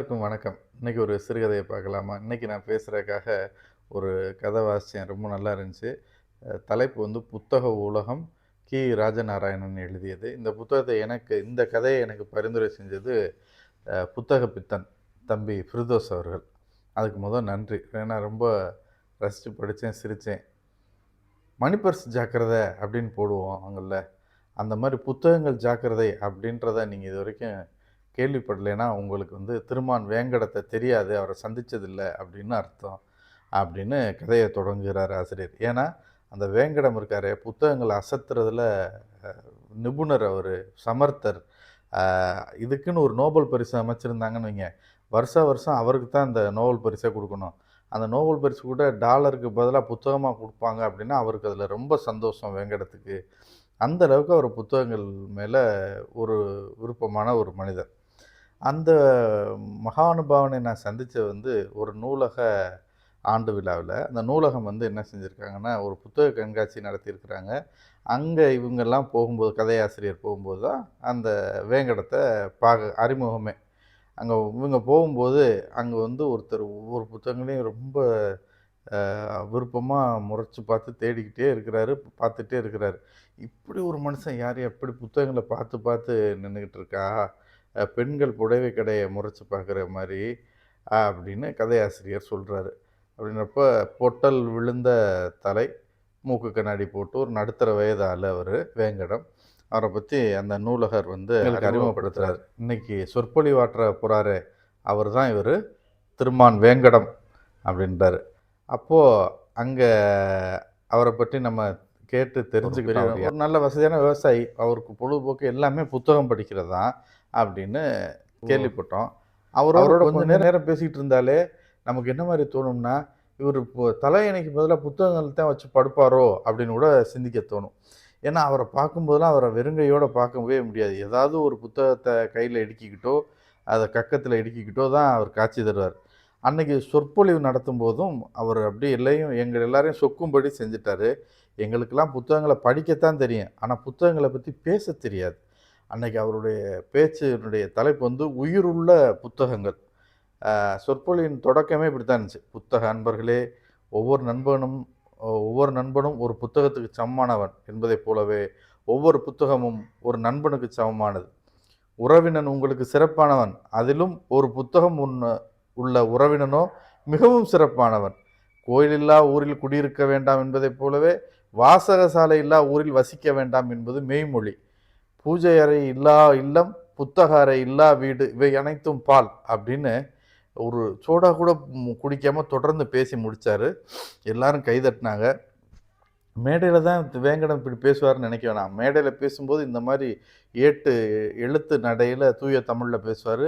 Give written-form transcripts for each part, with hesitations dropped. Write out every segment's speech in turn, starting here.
எல்லாருக்கும் வணக்கம். இன்னைக்கு ஒரு சிறுகதையை பார்க்கலாமா? இன்னைக்கு நான் பேசுறதுக்காக ஒரு கதை வாசிச்சேன். ரொம்ப நல்லா இருந்துச்சு. தலைப்பு வந்து புத்தக உலகம். ராஜநாராயணன் எழுதியது. இந்த கதையை எனக்கு பரிந்துரை செஞ்சது புத்தக பித்தன் தம்பி ஃபிர்தோஸ் அவர்கள். அதுக்கு நன்றி. ஏன்னா ரொம்ப ரசித்து படித்தேன், சிரித்தேன். மணிப்பர்ஸ் ஜாக்கிரதை அப்படின்னு போடுவோம் அங்கல்ல. அந்த மாதிரி புத்தகங்கள் ஜாக்கிரதை அப்படின்றத நீங்கள் இது வரைக்கும் கேள்விப்படலைன்னா உங்களுக்கு வந்து திருமான் வேங்கடத்தை தெரியாது, அவரை சந்தித்ததில்லை அப்படின்னு அர்த்தம் அப்படின்னு கதையை தொடங்குகிறார் ஆசிரியர். ஏன்னா அந்த வேங்கடம் இருக்கார், புத்தகங்களை அசத்துறதுல நிபுணர், அவர் சமர்த்தர். இதுக்குன்னு ஒரு நோபல் பரிசு அமைச்சிருந்தாங்கன்னு வைங்க, வருஷம் அவருக்கு தான் இந்த நோபல் பரிசை கொடுக்கணும். அந்த நோபல் பரிசு கூட டாலருக்கு பதிலாக புத்தகமாக கொடுப்பாங்க அப்படின்னா அவருக்கு அதில் ரொம்ப சந்தோஷம் வேங்கடத்துக்கு. அந்த அளவுக்கு அவர் புத்தகங்கள் மேலே ஒரு விருப்பமான ஒரு மனிதர். அந்த மகானுபாவனை நான் சந்தித்தது வந்து ஒரு நூலக ஆண்டு விழாவில். அந்த நூலகம் வந்து என்ன செஞ்சுருக்காங்கன்னா, ஒரு புத்தக கண்காட்சி நடத்தியிருக்கிறாங்க. அங்கே இவங்கெல்லாம் போகும்போது, கதையாசிரியர் போகும்போது தான் அந்த வேங்கடத்தை அறிமுகமே. அங்கே இவங்க போகும்போது அங்கே வந்து ஒருத்தர் ஒவ்வொரு புத்தகங்களையும் ரொம்ப விருப்பமாக முறைச்சி பார்த்து தேடிக்கிட்டே இருக்கிறாரு, பார்த்துட்டே இருக்கிறாரு. இப்படி ஒரு மனுஷன் யார் எப்படி புத்தகங்களை பார்த்து பார்த்து நின்றுக்கிட்டு இருக்கா, பெண்கள் புடவை கடையை முறைச்சி பார்க்குற மாதிரி அப்படின்னு கதையாசிரியர் சொல்கிறாரு. அப்படின்றப்ப பொட்டல் விழுந்த தலை, மூக்கு கண்ணாடி போட்டு ஒரு நடுத்தர வயது ஆள் அவர் வேங்கடம். அவரை பற்றி அந்த நூலகர் வந்து அறிமுகப்படுத்துகிறார். இன்னைக்கு சொற்பொழிவாற்ற போகிறாரு அவர் தான் இவர் திருமான் வேங்கடம் அப்படின்றார். அப்போது அங்கே அவரை பற்றி நம்ம கேட்டு தெரிஞ்சுக்கிட்டோம். ஒரு நல்ல வசதியான விவசாயி, அவருக்கு பொழுதுபோக்கு எல்லாமே புத்தகம் படிக்கிறது தான் அப்படின்னு கேள்விப்பட்டோம். அவரோட கொஞ்சம் நேரம் பேசிக்கிட்டு இருந்தாலே நமக்கு என்ன மாதிரி தோணும்னா, இவர் இப்போ தலையணைக்கு பதிலாக புத்தகங்கள் தான் வச்சு படுப்பாரோ அப்படின்னு கூட சிந்திக்க தோணும். ஏன்னா அவரை பார்க்கும்போதெல்லாம் அவரை வெறுங்கையோடு பார்க்கவே முடியாது. ஏதாவது ஒரு புத்தகத்தை கையில் இடுக்கிக்கிட்டோ அதை கக்கத்தில் இடுக்கிக்கிட்டோ தான் அவர் காட்சி தருவார். அன்றைக்கி சொற்பொழிவு நடத்தும் போதும் அவர் அப்படியே எங்கள் எல்லாரையும் சொக்கும்படி செஞ்சிட்டார். எங்களுக்கெல்லாம் புத்தகங்களை படிக்கத்தான் தெரியும், ஆனால் புத்தகங்களை பற்றி பேச தெரியாது. அன்றைக்கி அவருடைய பேச்சினுடைய தலைப்பு வந்து உயிருள்ள புத்தகங்கள். சொற்பொழிவின் தொடக்கமே இப்படி தான் இருந்துச்சு. புத்தக அன்பர்களே, ஒவ்வொரு நண்பனும் ஒரு புத்தகத்துக்கு சமமானவன் என்பதைப் போலவே ஒவ்வொரு புத்தகமும் ஒரு நண்பனுக்கு சமமானது. உறவினன் உங்களுக்கு சிறப்பானவன், அதிலும் ஒரு புத்தகம் உள்ள உறவினனோ மிகவும் சிறப்பானவன். கோயிலில்லா ஊரில் குடியிருக்க வேண்டாம் என்பதைப் போலவே வாசகசாலை இல்லா ஊரில் வசிக்க வேண்டாம் என்பது மெய்மொழி. பூஜை அறை இல்லா இல்லம், புத்தக அறை இல்லா வீடு, இவை அனைத்தும் பால் அப்படின்னு ஒரு சோடா கூட குடிக்காமல் தொடர்ந்து பேசி முடித்தார். எல்லாரும் கைதட்டினாங்க. மேடையில் தான் வேங்கடம் இப்படி பேசுவார்னு நினைக்க வேணாம். மேடையில் பேசும்போது இந்த மாதிரி எழுத்து நடையில் தூய தமிழில் பேசுவார்.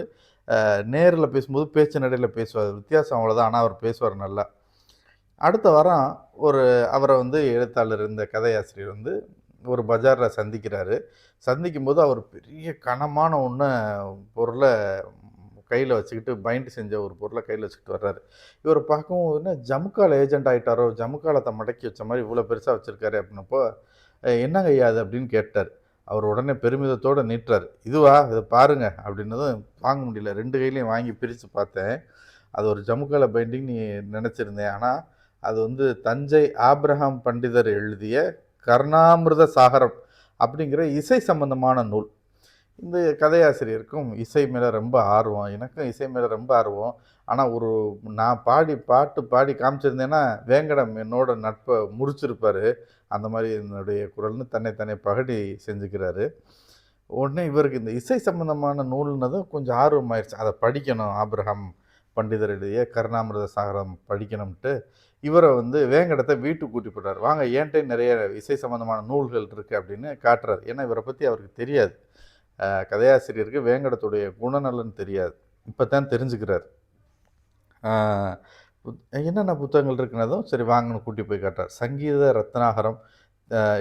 நேரில் பேசும்போது பேச்சு நடையில் பேசுவார். வித்தியாசம் அவ்வளோதான், ஆனால் அவர் பேசுவார் நல்லா. அடுத்த வாரம் அவரை வந்து எழுத்தாளர், இந்த கதையாசிரியர் வந்து ஒரு பஜாரில் சந்திக்கிறாரு. சந்திக்கும்போது அவர் பெரிய கனமான பொருளை கையில் வச்சுக்கிட்டு, பைண்ட் செஞ்ச ஒரு பொருளை கையில் வச்சுக்கிட்டு வர்றாரு. இவர் பார்க்கவும் என்ன ஜமுக்கால ஏஜென்ட் ஆகிட்டாரோ, ஜமுக்காலத்தை மடக்கி வச்ச மாதிரி இவ்வளோ பெருசாக வச்சுருக்காரு அப்படின்னப்போ, என்னங்க ஐயா அது அப்படின்னு கேட்டார். அவர் உடனே பெருமிதத்தோடு நீட்டுறார். இதுவா, இதை பாருங்க அப்படின்னதும் வாங்க முடியல. 2 கையிலையும் வாங்கி பிரித்து பார்த்தேன். அது ஒரு ஜமுக்கால பைண்டிங் நீ நினச்சிருந்தேன். ஆனால் அது வந்து தஞ்சை ஆப்ரஹாம் பண்டிதர் எழுதிய கர்ணாமிர்த சாகரம் அப்படிங்கிற இசை சம்பந்தமான நூல். இந்த கதையாசிரியருக்கும் இசை மேலே ரொம்ப ஆர்வம், எனக்கும் இசை மேலே ரொம்ப ஆர்வம். ஆனால் நான் பாட்டு பாடி காமிச்சிருந்தேன்னா வேங்கடம் என்னோட நட்பை முறிச்சிருப்பார். அந்த மாதிரி என்னுடைய குரல்னு தன்னை பகடி செஞ்சுக்கிறாரு. உடனே இவருக்கு இந்த இசை சம்பந்தமான நூல்னதும் கொஞ்சம் ஆர்வம் ஆயிடுச்சு. அதை படிக்கணும், ஆப்ரஹாம் பண்டிதர் எழுதிய கருணாமிர்த சாகரம் படிக்கணும்ட்டு இவரை வந்து வேங்கடத்தை வீட்டுக்கு கூட்டி போட்டார். வாங்க, ஏன்ட்டே நிறைய இசை சம்பந்தமான நூல்கள் இருக்குது அப்படின்னு காட்டுறாரு. ஏன்னா இவரை பற்றி அவருக்கு தெரியாது. கதையாசிரியருக்கு வேங்கடத்துடைய குணநலன் தெரியாது. இப்போ தான் தெரிஞ்சுக்கிறார். என்னென்ன புத்தகங்கள் இருக்குன்னதும் சரி வாங்கன்னு கூட்டி போய் காட்டுறார். சங்கீத ரத்னாகரம்,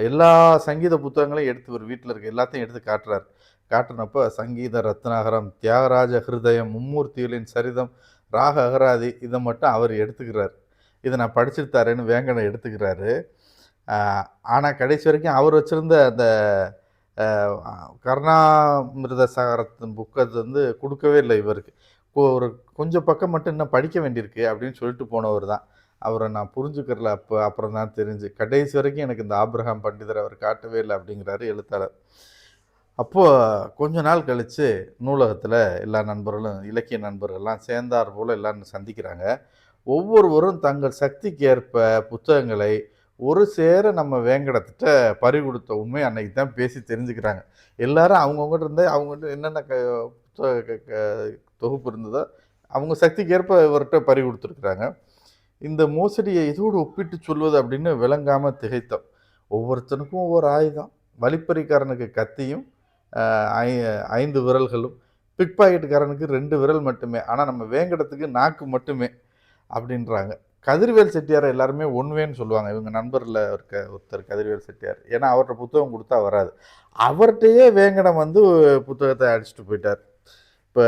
எல்லா சங்கீத புத்தகங்களையும் எடுத்து ஒரு வீட்டில் இருக்க எல்லாத்தையும் எடுத்து காட்டுறார். காட்டினப்போ சங்கீத ரத்னாகரம், தியாகராஜ ஹிருதயம், மும்மூர்த்திகளின் சரிதம், ராக அகராதி, இதை மட்டும் அவர் எடுத்துக்கிறார். இதை நான் படிச்சுட்டு தரேன்னு வேங்கடம் எடுத்துக்கிறாரு. ஆனால் கடைசி வரைக்கும் அவர் வச்சுருந்த அந்த கருணாமிர்த சாகரத்தின் புக்கை வந்து கொடுக்கவே இல்லை இவருக்கு. ஒரு கொஞ்சம் பக்கம் மட்டும் இன்னும் படிக்க வேண்டியிருக்கு அப்படின்னு சொல்லிட்டு போனவர் தான். அவரை நான் புரிஞ்சுக்கிறல அப்புறம் தான் தெரிஞ்சு. கடைசி வரைக்கும் எனக்கு இந்த ஆபிரகாம் பண்டிதர் அவர் காட்டவே இல்ல அப்படிங்கிறாரு எழுத்தாளர். அப்போ கொஞ்ச நாள் கழிச்சு நூலகத்துல எல்லா நண்பர்களும், இலக்கிய நண்பர்கள்லாம் சேர்ந்தார் போல எல்லாரும் சந்திக்கிறாங்க. ஒவ்வொருவரும் தங்கள் சக்திக்கு ஏற்ப புத்தகங்களை ஒரு சேர நம்ம வேங்கடத்திட்ட பறிகொடுத்த உண்மை அன்னைக்கு தான் பேசி தெரிஞ்சுக்கிறாங்க. எல்லாரும் அவங்கவங்ககிட்ட இருந்து அவங்ககிட்ட என்னென்ன புத்தக தொகுப்பு இருந்ததோ அவங்க சக்திக்கு ஏற்ப இவர்கிட்ட பறி கொடுத்துருக்குறாங்க. இந்த மோசடியை எதோடு ஒப்பிட்டு சொல்வது அப்படின்னு விளங்காம திகைத்தோம். ஒவ்வொருத்தனுக்கும் ஒவ்வொரு ஆயுதம். வழிப்பறிக்காரனுக்கு கத்தியும், ஐ 5 விரல்களும், பிக் பாக்கெட்டுக்காரனுக்கு 2 விரல் மட்டுமே. ஆனா நம்ம வேங்கடத்துக்கு நாக்கு மட்டுமே அப்படின்றாங்க. கதிர்வேல் செட்டியாரை எல்லாருமே ஒன்வேன்னு சொல்லுவாங்க. இவங்க நண்பர்ல இருக்க ஒருத்தர் கதிர்வேல் செட்டியார். ஏன்னா அவர்ட்ட புத்தகம் குடுத்தா வராது. அவர்ட்டயே வேங்கடம் வந்து புத்தகத்த அடிச்சுட்டு போயிட்டார். இப்ப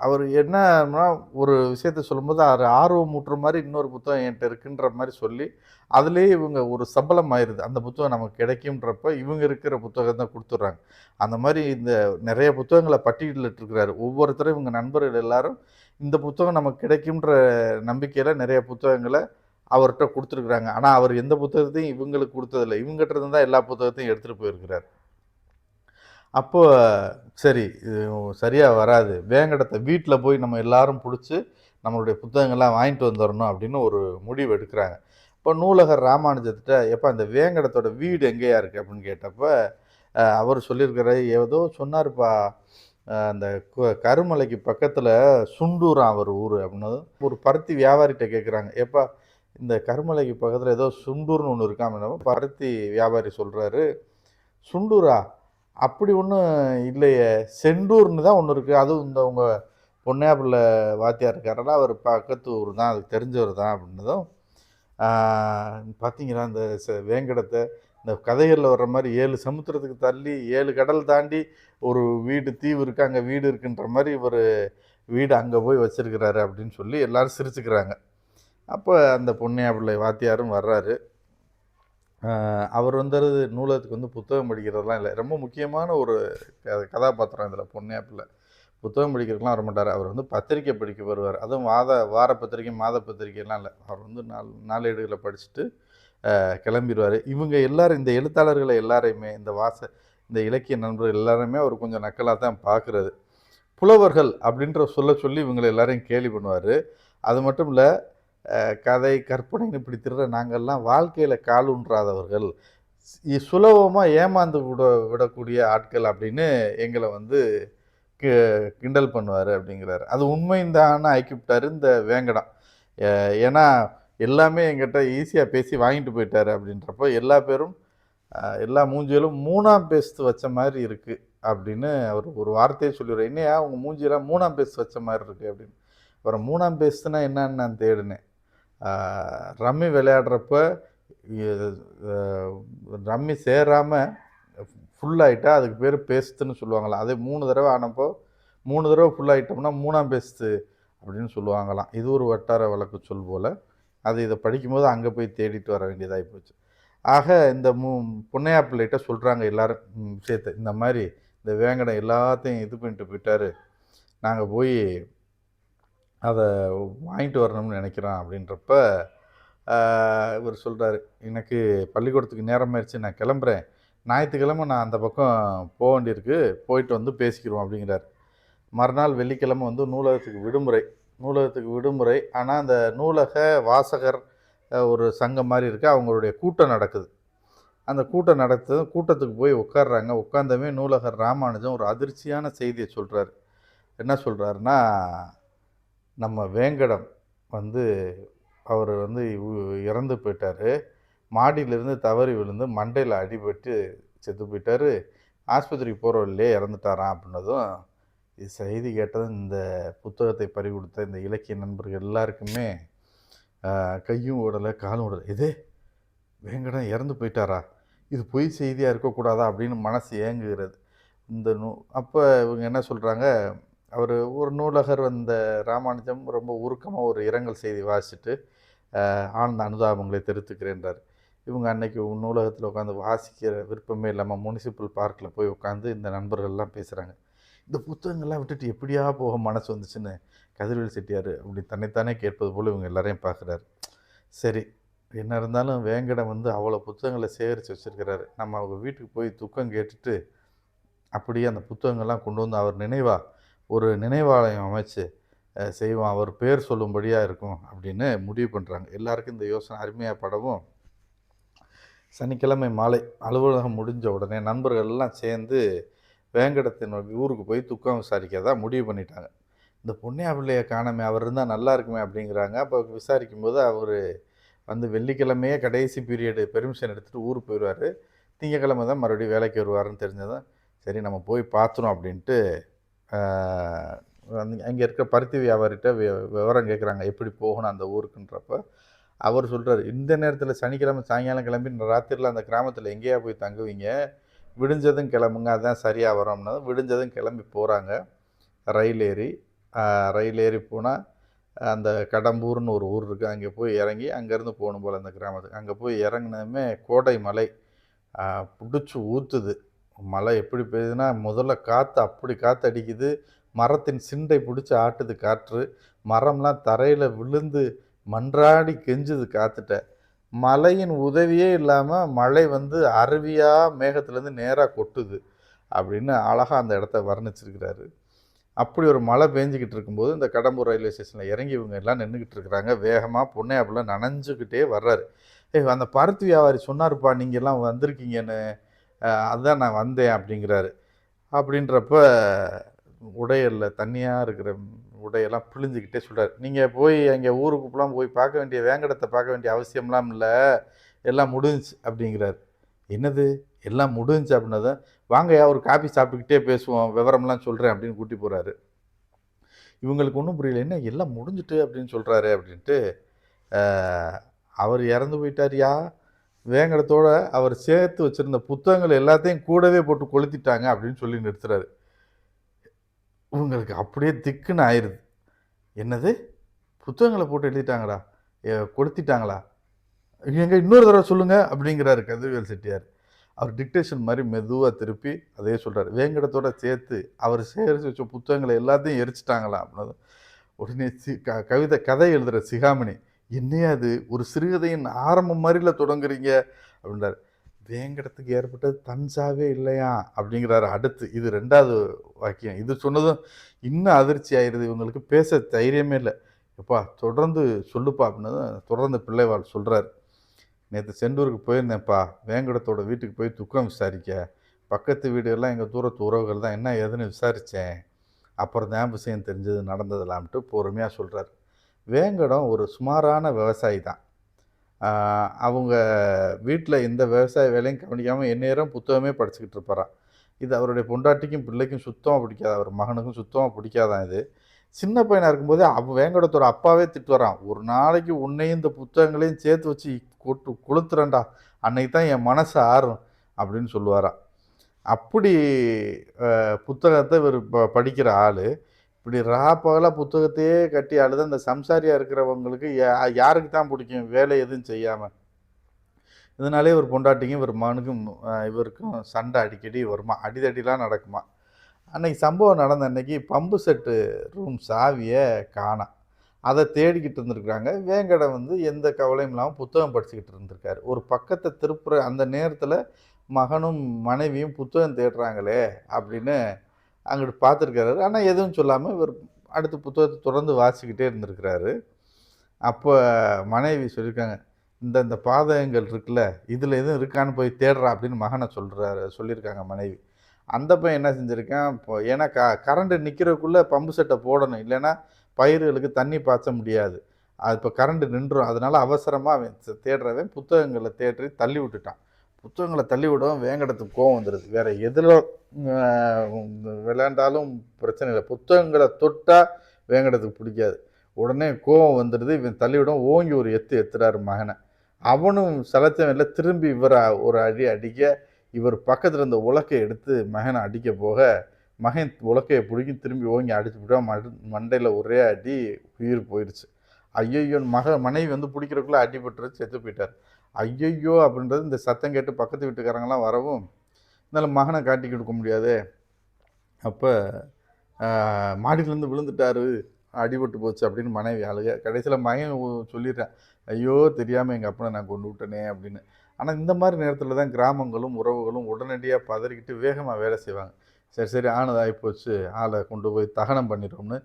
அவரு என்னன்னா, ஒரு விஷயத்த சொல்லும்போது ஆர்வமூட்டுற மாரி இன்னொரு புத்தகம் என்ட்ட இருக்குன்ற மாரி சொல்லி, அதிலேயே இவங்க ஒரு சபலம் ஆயிருது. அந்த புத்தகம் நமக்கு கிடைக்கும்ன்றப்ப, இவங்க இருக்கிற புத்தகத்த குடுத்துடுறாங்க. அந்த மாரி இந்த நெறைய புத்தகங்கள பட்டியலிட்டுருக்கிறாரு. ஒவ்வொருத்தரும் இவங்க நண்பர்கள் எல்லாரும், இந்த புத்தகம் நமக்கு கிடைக்கும்ன்ற நம்பிக்கையில நெறைய புத்தகங்கள அவர்ட்ட குடுத்துருக்காங்க. ஆனா, அவர் எந்த புத்தகத்தையும் இவங்களுக்கு குடுத்ததில்ல. இவங்ககிட்ட இருந்து தான் எல்லா புத்தகத்தையும் எடுத்துட்டு போயிருக்கிறார். அப்போ சரி இது சரியா வராது. வேங்கடத்த வீட்ல போய் நம்ம எல்லாரும் புடிச்சு, நம்மளுடைய புத்தகங்கள்லாம் வாங்கிட்டு வந்துரணும் அப்படின்னு ஒரு முடிவு எடுக்குறாங்க. இப்போ நூலகர் ராமானுஜத்திட்ட, "எப்பா இந்த வேங்கடத்தோட வீடு எங்கேய்யா இருக்கு?" அப்படின்னு கேட்டப்ப, அவரு சொல்லியிருக்கிறாரு, "ஏதோ சொன்னாருப்பா, அந்த கருமலைக்கு பக்கத்துல சுண்டூராம் அவர் ஊரு" அப்படின்னதும், ஒரு பருத்தி வியாபாரிட்ட கேட்குறாங்க, "ஏப்பா இந்த கருமலைக்கு பக்கத்துல ஏதோ சுண்டூர்ன்னு ஒண்ணு இருக்காம்." பருத்தி வியாபாரி சொல்றாரு, "சுண்டூரா? அப்படி ஒண்ணும் இல்லையே. செண்டூர்ன்னு தான் ஒண்ணு இருக்கு. அதுவும் இந்த உங்க பொன்னையாப்பிள்ளை வாத்தியார் இருக்காருல்ல, அவர் பக்கத்து ஊர் தான். அதுக்கு தெரிஞ்சவர் தான்." அப்படின்னதும், ஆ பார்த்தீங்களா இந்த வேங்கடத்த, இந்த கதைகள்ல வர்ற மாரி 7 சமுத்திரத்துக்கு தள்ளி 7 கடல் தாண்டி ஒரு வீடு தீவு இருக்கு, அங்க வீடு இருக்குன்ற மாரி இவரு வீடு அங்க போய் வச்சிருக்கிறாரு அப்படின்னு சொல்லி எல்லாரும் சிரிச்சுக்கிறாங்க. அப்ப அந்த பொன்னையாப்பிள்ளை வாத்தியாரும் வர்றாரு. அவர் வந்தது நூலகத்துக்கு வந்து புத்தகம் படிக்கிறதெல்லாம் இல்ல. ரொம்ப முக்கியமான ஒரு கதாபாத்திரம் இதில பொன்னையாப்பிள்ளை. புத்தகம் படிக்கிறதுக்குலாம் வரமாட்டாரு. அவர் வந்து பத்திரிக்கை படிக்க வருவார். அதுவும் வார பத்திரிக்கை, மாத பத்திரிக்கைலாம் இல்ல. அவர் வந்து நாளேடுகள படிச்சுட்டு கிளம்பிருவாரு. இவங்க எல்லாரும் இந்த எழுத்தாளர்கள எல்லாரையுமே இந்த இலக்கிய நண்பர்கள் எல்லாருமே அவர் கொஞ்சம் நக்கலா தான் பார்க்குறாரு. புலவர்கள் அப்படின்ற சொல்லி இவங்கள எல்லாரையும் கேலி பண்ணுவாரு. அது மட்டும் இல்ல, கதை, கற்பனைன்னு இப்படி திரிற நாங்கள்லாம் வாழ்க்கையில கால் ஊன்றாதவர்கள். சுலபமா ஏமாந்து விடக்கூடிய ஆட்கள் அப்படின்னு எங்கள வந்து கி கிண்டல் பண்ணுவாரு அப்படிங்கிறாரு. அது உண்மைன்னு தான்னு ஆக்கிவிட்டாரு இந்த வேங்கடம். எ ஏன்னா எல்லாமே என்கிட்ட ஈஸியா பேசி வாங்கிட்டு போயிட்டாரு அப்படின்றப்போ எல்லா பேரும் எல்லா மூஞ்சிகளும் 3ஆம் பேஸ்து வச்ச மாரி இருக்கு அப்படின்னு அவரு ஒரு வார்த்தையே சொல்லிருவாரு. "என்னய்யா உங்க மூஞ்சியெல்லாம் 3ஆம் பேஸ்து வச்ச மாரி இருக்கு" அப்படின்னு. அப்புறம் 3ஆம் பேஸ்துன்னா என்னன்னு நான் தேடுனேன். ஆ ரம்மி விளையாடுறப்ப எ அ ரம்மி சேராம ஃபுல் ஆயிட்டா அதுக்கு பேரு பேஸ்துன்னு சொல்லுவாங்களாம். அதே 3 தடவ ஆனப்போ 3 தடவ ஃபுல் ஆயிட்டோம்னா 3ஆம் பேஸ்து அப்படின்னு சொல்லுவாங்களாம். இது ஒரு வட்டார வழக்கு சொல் போல. இத படிக்கும்போது அங்க போய் தேடிட்டு வர வேண்டியதாயி போச்சு. ஆக இந்த பொன்னையா பிள்ளைட்ட சொல்றாங்க எல்லாரும் விஷயத்த. இந்த மாரி இந்த வேங்கடம் எல்லாத்தையும் இது பண்ணிட்டு போயிட்டாரு. நாங்க போய் அத வாங்கிட்டு வரணும்னு நெனைக்கிறோம் அப்படின்றப்ப, ஆ இவரு சொல்றாரு, "எனக்கு பள்ளிக்கூடத்துக்கு நேரமாயிருச்சு. நான் கிளம்புறேன். ஞாயித்துக்கிழமை நான் அந்த பக்கம் வேண்டியிருக்கு. போயிட்டு வந்து பேசிக்கிருவோம்" அப்படிங்கிறாரு. மறுநாள் வெள்ளிக்கிழமை வந்து நூலகத்துக்கு விடுமுறை. ஆனா, அந்த நூலக வாசகர் ஒரு சங்கம் மாரி இருக்கு. அவங்களுடைய கூட்டம் நடக்குது. அந்த கூட்டத்துக்கு போய் உட்கார்றாங்க. உட்கார்ந்ததுமே நூலகர் ராமானுஜம் ஒரு அதிர்ச்சியான செய்திய சொல்றாரு. என்ன சொல்றாருன்னா, நம்ம வேங்கடம் வந்து அவரு வந்து இறந்து போயிட்டாரு. மாடியிலிருந்து தவறி விழுந்து மண்டையில அடிபட்டு செத்து போயிட்டாரு. ஆஸ்பத்திரிக்கு போற வழியிலே இறந்துட்டாராம் அப்டின்னதும், இது செய்தி கேட்டதும் இந்த புத்தகத்தை பறிகொடுத்த இந்த இலக்கிய நண்பர்கள் எல்லாருக்குமே கையும் ஓடல, காலும் ஓடல. "எது வேங்கடம் இறந்து போயிட்டாரா? இது பொய் செய்தியா இருக்கக்கூடாதா?" அப்படின்னு மனசு ஏங்குகிறது. இந்த அப்ப இவங்க என்ன சொல்றாங்க, அவரு ஒரு நூலகர் ராமானுஜம் ரொம்ப உருக்கமா ஒரு இரங்கல் செய்தி வாசிச்சுட்டு, ஆழ்ந்த அனுதாபங்களை தெரிவித்துக்கிறேன்றாரு. இவங்க அன்னைக்கு நூலகத்தில உட்காந்து வாசிக்கிற விருப்பமே இல்லாம முனிசிபல் பார்க்ல போய் உட்காந்து இந்த நண்பர்கள்லாம் பேசுறாங்க. இந்த புத்தகங்கள்லாம் விட்டுட்டு எப்படியா போக மனசு வந்துச்சுன்னு கதிர்வேல் செட்டியார் அப்படி தன்னைத்தானே கேட்பது போல் இவங்க எல்லாரையும் பார்க்குறாரு. சரி, என்ன இருந்தாலும் வேங்கடம் வந்து அவ்வளோ புத்தகங்களை சேகரித்து வச்சுருக்கிறாரு. நம்ம அவங்க வீட்டுக்கு போய் துக்கம் கேட்டுட்டு அப்படியே அந்த புத்தகங்கள்லாம் கொண்டு வந்து அவர் நினைவா ஒரு நினைவாலயம் அமைச்சு செய்வோம். அவர் பேர் சொல்லும்படியாக இருக்கும் அப்படின்னு முடிவு பண்ணுறாங்க. எல்லாருக்கும் இந்த யோசனை அருமையாக படவும், சனிக்கிழமை மாலை அலுவலகம் முடிஞ்ச உடனே நண்பர்கள் எல்லாம் சேர்ந்து வேங்கடத்தின் ஊருக்கு போய் துக்கம் விசாரிக்கிறதா முடிவு பண்ணிட்டாங்க. இந்த பொன்னியா பிள்ளைய காணோமே, அவர் இருந்தால் நல்லா இருக்குமே அப்படிங்கிறாங்க. அப்போ விசாரிக்கும்போது அவர் வந்து வெள்ளிக்கிழமையே கடைசி பீரியடு பெர்மிஷன் எடுத்துகிட்டு ஊருக்கு போயிடுவார். திங்கக்கிழமை தான் மறுபடியும் வேலைக்கு வருவாருன்னு தெரிஞ்சதும், சரி நம்ம போய் பார்த்துரும் அப்படின்ட்டு அங்கே இருக்க பருத்தி வியாபாரிகிட்ட விவரம் கேட்குறாங்க, எப்படி போகணும் அந்த ஊருக்குன்றப்ப அவர் சொல்கிறார், இந்த நேரத்தில் சனிக்கிழமை சாயங்காலம் கிளம்பி ராத்திரியில் அந்த கிராமத்தில் எங்கேயா போய் தங்குவீங்க, விடிஞ்சதும் கிளம்புங்க, அதான் சரியாக வரோம்னா விடிஞ்சதும் கிளம்பி போகிறாங்க. ரயில் ஏறி போனால் அந்த கடம்பூர்னு ஒரு ஊர் இருக்குது, அங்கே போய் இறங்கி அங்கேருந்து போகணும் போல் அந்த கிராமத்துக்கு. அங்கே போய் இறங்கினதுமே கோடை மலை பிடிச்சி ஊற்றுது. மழை எப்படி பெய்யுதுன்னா முதல்ல காற்று அப்படி காற்று அடிக்குது, மரத்தின் சிண்டை பிடிச்சி ஆட்டுது காற்று, மரம்லாம் தரையில் விழுந்து மன்றாடி கெஞ்சுது காற்றுட்ட. மழையின் உதவியே இல்லாமல் மழை வந்து அருவியாக மேகத்துலேருந்து நேராக கொட்டுது அப்படின்னு அழகாக அந்த இடத்த வர்ணிச்சிருக்கிறாரு. அப்படி ஒரு மழை பேஞ்சிக்கிட்டு இருக்கும்போது இந்த கடம்பூர் ரயில்வே ஸ்டேஷனில் இறங்கி இவங்க எல்லாம் நின்றுக்கிட்டு இருக்கிறாங்க. வேகமாக பொன்னையாப்புல நனைஞ்சுக்கிட்டே வர்றாரு. அந்த பருத்தி வியாபாரி சொன்னார்ப்பா நீங்கள் எல்லாம் வந்திருக்கீங்கன்னு, அதுதான் நான் வந்தேன் அப்படிங்கிறாரு. அப்படின்றப்ப உடையல்ல தண்ணியாக இருக்கிற உடையெல்லாம் பிழிஞ்சிக்கிட்டே சொல்கிறார், நீங்கள் போய் அங்கே ஊருக்குலாம் போய் பார்க்க வேண்டிய வேங்கடத்தை பார்க்க வேண்டிய அவசியம்லாம் இல்லை, எல்லாம் முடிஞ்சிச்சு அப்படிங்கிறார். என்னது எல்லாம் முடிஞ்சிச்சு அப்படின்னதான், வாங்கயா ஒரு காபி சாப்பிட்டுக்கிட்டே பேசுவோம், விவரம்லாம் சொல்கிறேன் அப்படின்னு கூட்டி போகிறாரு. இவங்களுக்கு ஒன்றும் புரியல, என்ன எல்லாம் முடிஞ்சுட்டு அப்படின்னு சொல்கிறாரு அப்படின்ட்டு. அவர் இறந்து போயிட்டாரியா, வேங்கடத்தோட அவர் சேர்த்து வச்சுருந்த புத்தகங்கள் எல்லாத்தையும் கூடவே போட்டு கொளுத்திட்டாங்க அப்படின்னு சொல்லி நிறுத்துறாரு. இவங்களுக்கு அப்படியே திக்குன்னு ஆயிடுது. என்னது புத்தகங்களை போட்டு எழுதிட்டாங்களா, கொளுத்திட்டாங்களா, எங்க இன்னொரு தடவை சொல்லுங்க அப்படிங்கிறாரு கதிர்வேல் செட்டியார். அவர் டிக்டேஷன் மாதிரி மெதுவாக திருப்பி அதே சொல்கிறார், வேங்கடத்தோட சேர்த்து அவர் சேகரித்து வச்ச புத்தகங்களை எல்லாத்தையும் எரிச்சிட்டாங்களா அப்படின்னா. உடனே கதை எழுதுகிற சிகாமணி, என்னையா அது ஒரு சிறுகதையின் ஆரம்பம் மாதிரில தொடங்குறீங்க அப்படின்றார். வேங்கடத்துக்கு ஏற்பட்டது தஞ்சாவே இல்லையா அப்படிங்கிறாரு அடுத்து. இது 2வது வாக்கியம். இது சொன்னதும் இன்னும் அதிர்ச்சி ஆயிடுது, இவங்களுக்கு பேச தைரியமே இல்லை. எப்பா தொடர்ந்து சொல்லுப்பா அப்படின்னதும் தொடர்ந்து பிள்ளைவாள் சொல்கிறார், நேற்று செண்டூருக்கு போயிருந்தேன்ப்பா, வேங்கடத்தோட வீட்டுக்கு போய் துக்கம் விசாரிக்க. பக்கத்து வீடுகள்லாம் எங்கள் தூரத்து உறவுகள் தான், என்ன ஏதுன்னு விசாரித்தேன். அப்புறம் தான் விஷயம் தெரிஞ்சது நடந்ததெல்லாம்ட்டு பொறுமையாக சொல்கிறார். வேங்கடம் ஒரு சுமாரான விவசாயி தான். அவங்க வீட்டில் எந்த விவசாய வேலையும் கவனிக்காமல் எந்நேரம் புத்தகமே படிச்சுக்கிட்டு இருப்பாராம். இது அவருடைய பொண்டாட்டிக்கும் பிள்ளைக்கும் சுத்தமாக பிடிக்காது, அவர் மகனுக்கும் சுத்தமாக பிடிக்காதான் இது. சின்ன பையனாக இருக்கும்போதே வேங்கடத்தோட அப்பாவே திட்டுவாரான், ஒரு நாளைக்கு உன்னையும் இந்த புத்தகங்களையும் சேர்த்து வச்சு கொளுத்துறேன்டா, அன்னைக்கு தான் என் மனசு ஆறும் அப்படின்னு சொல்லுவாராம். அப்படி புத்தகத்தை இவர் படிக்கிற ஆள் இப்படி பகலாக புத்தகத்தையே கட்டி அழுது அந்த சம்சாரியாக இருக்கிறவங்களுக்கு யாருக்கு தான் பிடிக்கும் வேலை எதுவும் செய்யாமல். இதனாலே இவர் பொண்டாட்டிக்கும் இவர் மகனுக்கும் இவருக்கும் சண்டை அடிக்கடி வருமா, அடிதடிலாம் நடக்குமா. அன்னைக்கு சம்பவம் நடந்த அன்னைக்கு பம்பு செட்டு ரூம் சாவியை காணோம். அதை தேடிக்கிட்டு இருந்திருக்கிறாங்க. வேங்கடம் வந்து எந்த கவலையும் இல்லாமல் புத்தகம் படிச்சுக்கிட்டு இருந்திருக்காரு. ஒரு பக்கத்தை திருப்புற அந்த நேரத்தில் மகனும் மனைவியும் புத்தகம் தேடுறாங்களே அப்படின்னு அங்கிட்டு பார்த்துருக்காரு. ஆனால் எதுவும் சொல்லாமல் இவர் அடுத்து புத்தகத்தை தொடர்ந்து வாசிக்கிட்டே இருந்திருக்கிறாரு. அப்போ மனைவி சொல்லியிருக்காங்க, இந்த பாதகங்கள் இருக்குல்ல, இதில் எதுவும் இருக்கான்னு போய் தேடுறா அப்படின்னு மகனை சொல்லியிருக்காங்க மனைவி. அந்த பையன் என்ன செஞ்சுருக்கான், இப்போ ஏன்னா கரண்ட்டு நிற்கிறதுக்குள்ளே பம்பு செட்டை போடணும், இல்லைன்னா பயிர்களுக்கு தண்ணி பாய்ச்ச முடியாது. அது இப்போ கரண்ட்டு நின்றும். அதனால் அவசரமாக அவன் தேடுறவன் புத்தகங்களை தேடி தள்ளி விட்டுட்டான். புத்தகங்களை தள்ளி விடவும் வேங்கடத்துக்கு கோவம் வந்துடுது. வேறு எதில் விளையாண்டாலும் பிரச்சனை இல்லை, புத்தகங்களை தொட்டால் வேங்கடத்துக்கு பிடிக்காது. உடனே கோவம் வந்துடுது. இவன் தள்ளிவிடும், ஓங்கி ஒரு எத்துறாரு மகனை. அவனும் சலச்சவன்ல திரும்பி இவரை ஒரு அடிக்க, இவர் பக்கத்தில் இருந்த உலக்கையை எடுத்து மகனை அடிக்க போக, மகன் உலக்கையை பிடிக்கி திரும்பி ஓங்கி அடிச்சு விட்டா மண்டையில் ஒரே அடி, உயிர் போயிடுச்சு. ஐயையோ, மனைவி வந்து பிடிக்கிறதுக்குள்ளே அடிபட்டுருச்சு, செத்து போயிட்டார். ஐயையோ அப்படின்றது இந்த சத்தம் கேட்டு பக்கத்து வீட்டுக்காரங்களாம் வரவும், இருந்தாலும் மகனை காட்டி கொடுக்க முடியாது. அப்போ மாடியிலேருந்து விழுந்துட்டாரு அடிபட்டு போச்சு அப்படின்னு மனைவி அழுக. கடைசியில மகன் சொல்லிடுறான், ஐயோ தெரியாமல் எங்கள் அப்பனை நான் கொண்டு விட்டனே அப்படின்னு. ஆனால் இந்த மாதிரி நேரத்தில் தான் கிராமங்களும் உறவுகளும் உடனடியாக பதறிக்கிட்டு வேகமாக வேலை செய்வாங்க. சரி சரி ஆனது ஆகிப்போச்சு, ஆளை கொண்டு போய் தகனம் பண்ணிடுறோம்னு.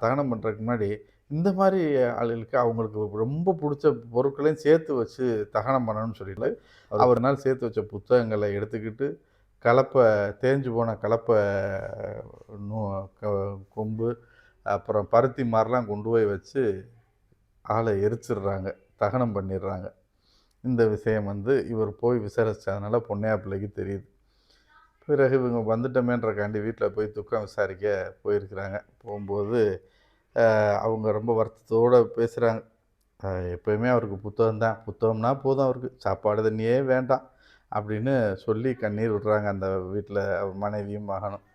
தகனம் பண்ணுறதுக்கு முன்னாடி இந்த மாதிரி ஆளுகளுக்கு அவங்களுக்கு ரொம்ப பிடிச்ச பொருட்களையும் சேர்த்து வச்சு தகனம் பண்ணணும்னு சொல்லிட்டு அவர் நாள் சேர்த்து வச்ச புத்தகங்களை எடுத்துக்கிட்டு கலப்பை தேஞ்சு போன கலப்பை நூ க கொம்பு அப்புறம் பருத்தி மாதிரிலாம் கொண்டு போய் வச்சு ஆளை எரிச்சிடுறாங்க, தகனம் பண்ணிடுறாங்க. இந்த விஷயம் இவர் போய் விசாரிச்சதுனால பொன்னையா பிள்ளைக்கு தெரியுது. பிறகு இவங்க வந்துட்டோமேன்றக்காண்டி வீட்டில் போய் துக்கம் விசாரிக்க போயிருக்கிறாங்க. போகும்போது அவங்க ரொம்ப வருத்தத்தோடு பேசுகிறாங்க. எப்போயுமே அவருக்கு புத்தகம் தான், புத்தகம்னா போதும் அவருக்கு, சாப்பாடு தண்ணியே வேண்டாம் அப்படின்னு சொல்லி கண்ணீர் விடுறாங்க அந்த வீட்டில் அவர் மனைவியும் மகனும்.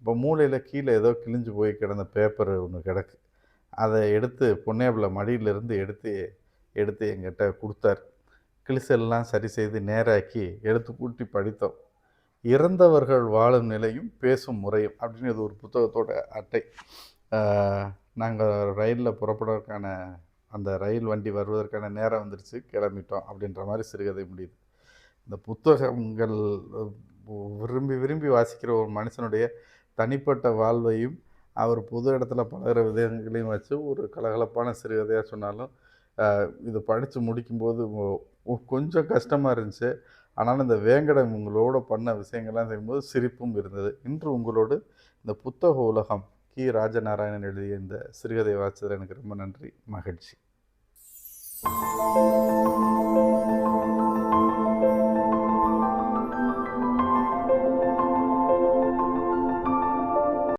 இப்போ மூலையில் கீழே ஏதோ கிழிஞ்சு போய் கிடந்த பேப்பர் ஒன்று கிடக்கு. அதை எடுத்து பொன்னையா பிள்ளை மடியிலேருந்து எடுத்து எடுத்து எங்கிட்ட கொடுத்தார். கிழிசெல்லாம் சரி செய்து நேராக்கி எடுத்து கூட்டி படித்தோம். இறந்தவர்கள் வாழும் நிலையும் பேசும் முறையும் அப்படின்னு இது ஒரு புத்தகத்தோட அட்டை. நாங்கள் ரயிலில் புறப்படுவதற்கான அந்த ரயில் வண்டி வருவதற்கான நேரம் வந்துருச்சு, கிளம்பிட்டோம் அப்படின்ற மாதிரி சிறுகதை முடியுது. இந்த புத்தகங்கள் விரும்பி விரும்பி வாசிக்கிற ஒரு மனுஷனுடைய தனிப்பட்ட வாழ்வையும் அவர் பொது இடத்துல பழகிற விதங்களையும் வச்சு ஒரு கலகலப்பான சிறுகதையாக சொன்னாலும் இதை படித்து முடிக்கும்போது கொஞ்சம் கஷ்டமாக இருந்துச்சு. ஆனாலும் இந்த வேங்கடம் உங்களோட பண்ண விஷயங்கள்லாம் செய்யும்போது சிரிப்பும் இருந்தது. இன்று உங்களோடு இந்த புத்தக உலகம் கி. ராஜநாராயணன் எழுதிய இந்த சிறுகதை வாசித்ததில் எனக்கு ரொம்ப நன்றி, மகிழ்ச்சி.